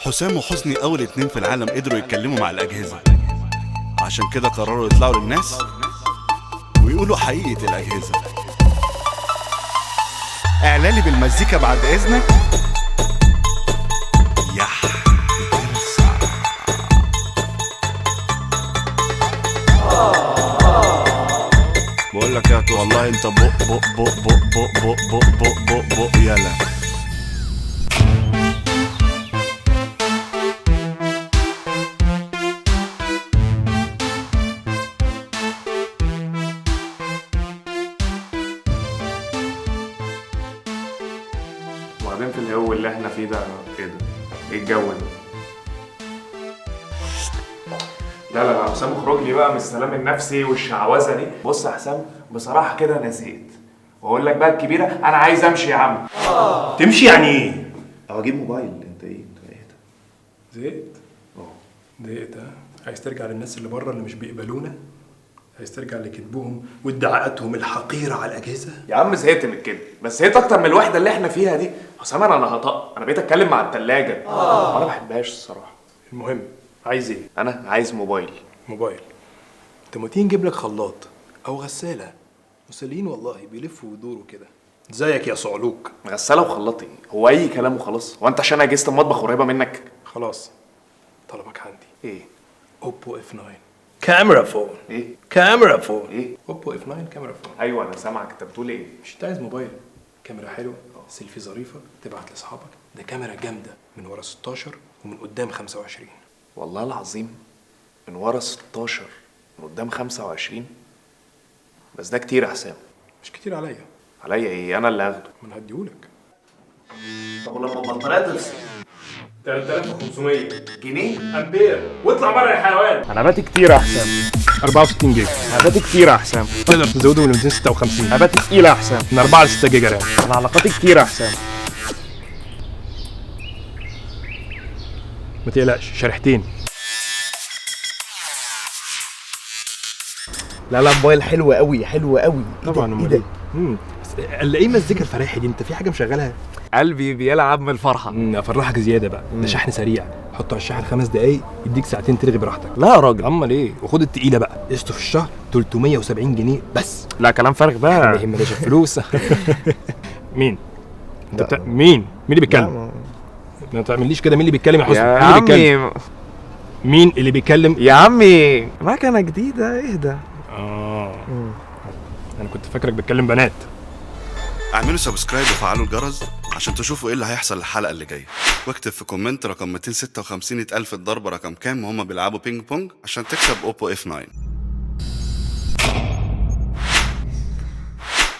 حسام وحسني أول اتنين في العالم قدروا يتكلموا مع الأجهزة، عشان كده قرروا يطلعوا للناس ويقولوا حقيقة الأجهزة. إعلالي بالمزيكا بعد إذنك. يح بترسع. بقول لك يا تو والله انت بق بق بق بق بق بق بق بق بق يلا. وبعدين في الجو اللي احنا فيه ده ايه ده؟ ايه الجو ده؟ لا لا لا حسام اخرج لي بقى من السلام النفسي والشعوذه دي. بص يا حسام بصراحه كده انا زهقت، واقول لك بقى الكبيره انا عايز امشي يا عم. تمشي يعني ايه؟ اجيب موبايل. انت ايه ده؟ زهقت؟ زهقت ها؟ عايز ترجع للناس اللي بره اللي مش بيقبلونا؟ عايز ترجع لكذبهم وادعاءاتهم الحقيره على الاجهزه؟ يا عم زهقت من كده، بس زهقت اكتر من الوحده اللي احنا فيها دي. حسام انا هطق، انا بقيت اتكلم مع التلاجة وانا ما بحبهاش الصراحه. المهم عايز ايه؟ انا عايز موبايل. موبايل؟ انت ما تيجي نجيب لك خلاط او غساله، مسلين والله بيلفوا ويدوروا كده زيك يا صعلوك. غساله وخلاطي هو اي كلام وخلاص؟ هو انت عشان اجهزه المطبخ قريبه منك؟ خلاص طلبك عندي. ايه؟ اوبو اف 9 كاميرا فون. ايه؟ كاميرا فون. ايه؟ اوبو اف 9 كاميرا فون. ايوه انا سامعك، انت بتقول ايه؟ مش انت عايز موبايل كاميرا حلوه سيلفي ظريفه تبعت لاصحابك؟ ده كاميرا جامده من ورا 16 ومن قدام 25. والله العظيم من ورا 16 من قدام 25؟ بس ده كتير يا حسام. مش كتير عليا. عليا ايه؟ انا اللي هاخده. ما انا هديهولك. طب ولما البطاريه تفصل؟ 3500 جنيه؟ امبير واطلع بره يا حيوان. انا باتي كتير يا حسام. 64 جيجا. انا باتي كتير يا حسام. تقدر تزوده من 256. انا باتي تقيل يا حسام. من 4 ل 6 جيجا رام. انا علاقاتي كتير يا حسام. ما تقلقش شريحتين. لا موبايل حلو قوي حلو قوي. طبعا ايه ده؟ بس الاقي مزيكا الفرايحي دي، انت في حاجه مشغلها؟ قلبي بيلعب من الفرحه. افرحك زياده بقى. ده شحن سريع، حطه على الشاحن 5 دقايق يديك ساعتين تلغي براحتك. لا يا راجل. امال ايه؟ وخد التقيله بقى، قسطه في الشهر 370 جنيه بس. لا كلام فارغ ما بقى. يهمناش الفلوس. مين؟ انت مين اللي بيتكلم؟ ما تعمليش كده. مين اللي بيتكلم يا حسن؟ يا مين اللي بيتكلم؟ عمي مين اللي بيتكلم؟ يا عمي مكنه جديده اهدى. انا كنت فاكرك بتكلم بنات. اعملوا سبسكرايب وفعلوا الجرس عشان تشوفوا ايه اللي هيحصل الحلقة اللي جاية، واكتب في كومنت رقم 256 اتقال في الضربة رقم كام وهم بيلعبوا بينج بونج عشان تكسب اوبو اف 9.